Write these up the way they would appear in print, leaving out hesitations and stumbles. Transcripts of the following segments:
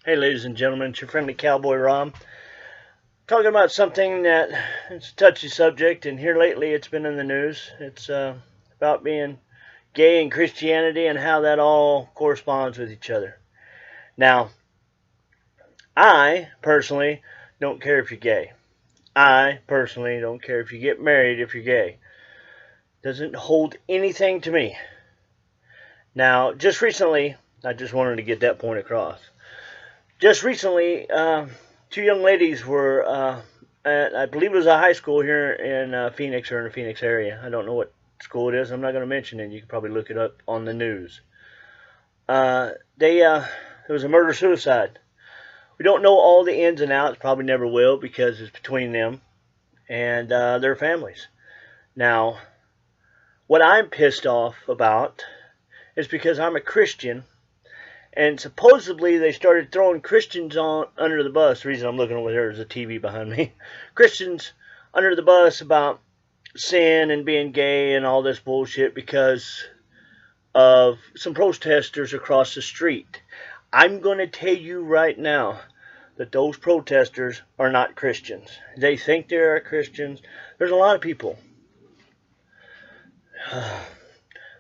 Hey ladies and gentlemen, it's your friendly cowboy Rom. Talking about something that it's a touchy subject, and here lately it's been in the news. It's about being gay and Christianity and how that all corresponds with each other. Now, I personally don't care if you're gay. I personally don't care if you get married if you're gay. Doesn't hold anything to me. Now, just recently, I just wanted to get that point across. Just recently, two young ladies were at, I believe it was a high school here in Phoenix or in the Phoenix area. I don't know what school it is. I'm not going to mention it. You can probably look it up on the news. It was a murder-suicide. We don't know all the ins and outs. Probably never will because it's between them and their families. Now, what I'm pissed off about is because I'm a Christian. And supposedly they started throwing Christians under the bus. The reason I'm looking over there is a TV behind me. Christians under the bus about sin and being gay and all this bullshit because of some protesters across the street. I'm going to tell you right now that those protesters are not Christians. They think they are Christians. There's a lot of people.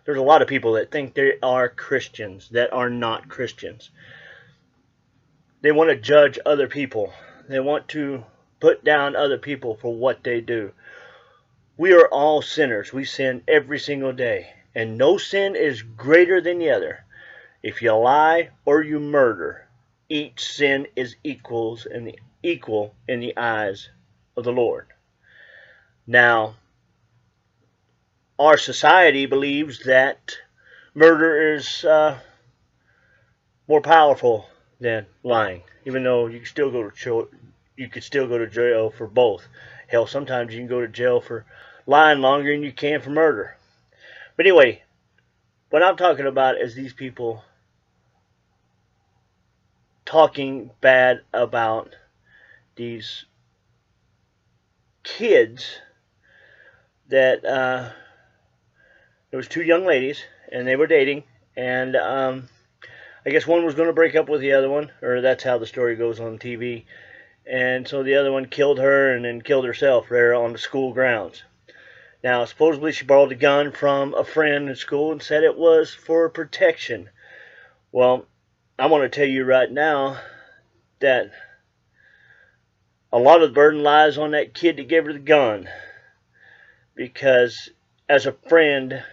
There's a lot of people that think they are Christians that are not Christians. They want to judge other people. They want to put down other people for what they do. We are all sinners. We sin every single day. And no sin is greater than the other. If you lie or you murder, each sin is equal in the eyes of the Lord. Now, our society believes that murder is more powerful than lying, even though you can still go to jail for both. Hell, sometimes you can go to jail for lying longer than you can for murder. But anyway, what I'm talking about is these people talking bad about these kids that there was two young ladies, and they were dating, and I guess one was going to break up with the other one, or that's how the story goes on TV, and so the other one killed her and then killed herself there on the school grounds. Now, supposedly she borrowed a gun from a friend in school and said it was for protection. Well, I want to tell you right now that a lot of the burden lies on that kid that gave her the gun, because as a friend,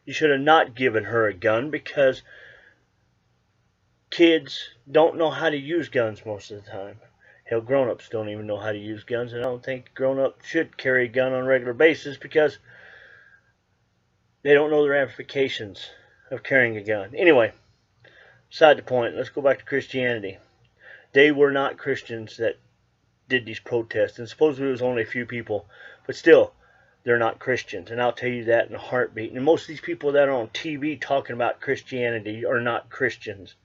you should have not given her a gun, because kids don't know how to use guns most of the time. Hell, grown-ups don't even know how to use guns, and I don't think grown-ups should carry a gun on a regular basis because they don't know the ramifications of carrying a gun. Anyway, beside the point, let's go back to Christianity. They were not Christians that did these protests, and supposedly it was only a few people, but still, they're not Christians, and I'll tell you that in a heartbeat. And most of these people that are on TV talking about Christianity are not Christians.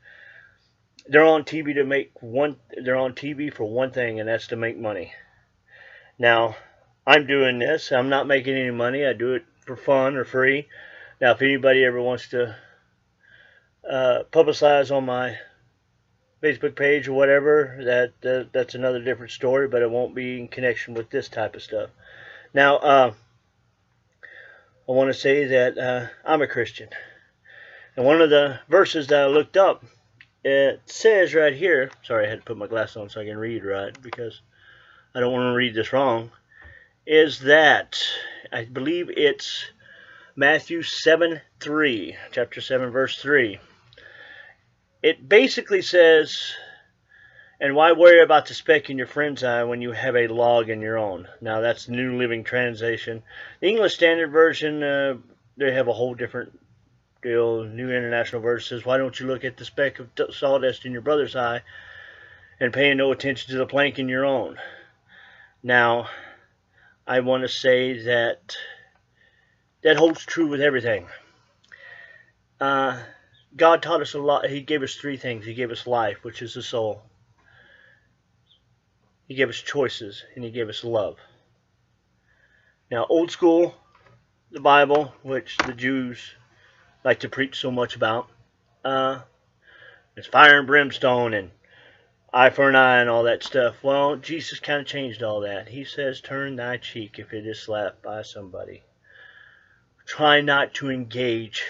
They're on TV they're on TV for one thing, and that's to make money. Now, I'm doing this. I'm not making any money. I do it for fun or free. Now, if anybody ever wants to publicize on my Facebook page or whatever, that's another different story, but it won't be in connection with this type of stuff. Now, I want to say that I'm a Christian. And one of the verses that I looked up, it says right here, sorry I had to put my glasses on so I can read right because I don't want to read this wrong, is that, I believe it's Matthew 7:3, chapter 7, verse 3. It basically says, and why worry about the speck in your friend's eye when you have a log in your own? Now, that's the New Living Translation. The English Standard Version, they have a whole different deal. New International Version says, why don't you look at the speck of sawdust in your brother's eye and paying no attention to the plank in your own? Now, I want to say that that holds true with everything. God taught us a lot. He gave us three things. He gave us life, which is the soul. He gave us choices, and He gave us love. Now, old school, the Bible, which the Jews like to preach so much about, it's fire and brimstone and eye for an eye and all that stuff. Well, Jesus kind of changed all that. He says, turn thy cheek if it is slapped by somebody. Try not to engage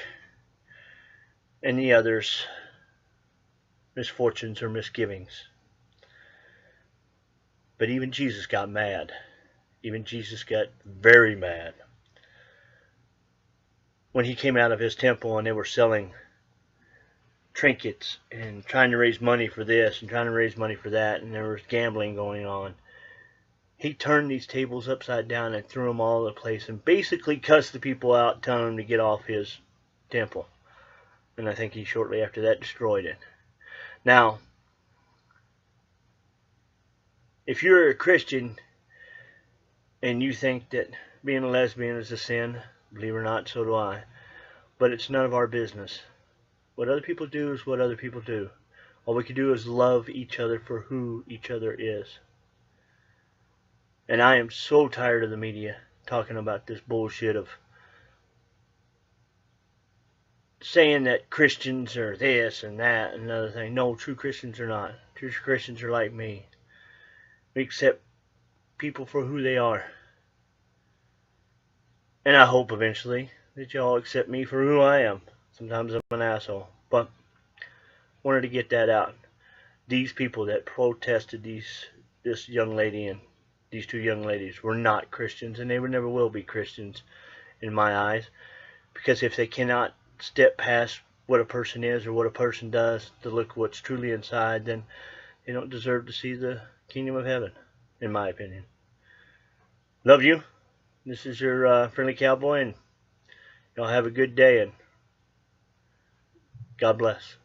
in the other's misfortunes or misgivings. But even Jesus got mad. Even Jesus got very mad when he came out of his temple and they were selling trinkets and trying to raise money for this and trying to raise money for that, and there was gambling going on. He turned these tables upside down and threw them all over the place and basically cussed the people out, telling them to get off his temple. And I think he shortly after that destroyed it. Now, if you're a Christian and you think that being a lesbian is a sin, believe it or not, so do I. But it's none of our business. What other people do is what other people do. All we can do is love each other for who each other is. And I am so tired of the media talking about this bullshit of saying that Christians are this and that and another thing. No, true Christians are not. True Christians are like me. We accept people for who they are. And I hope eventually that y'all accept me for who I am. Sometimes I'm an asshole. But wanted to get that out. These people that protested this young lady and these two young ladies were not Christians, and they never will be Christians in my eyes. Because if they cannot step past what a person is or what a person does to look what's truly inside, then they don't deserve to see the kingdom of heaven, in my opinion. Love you. This is your friendly cowboy, and y'all have a good day, and God bless.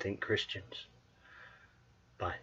Think Christians. Bye.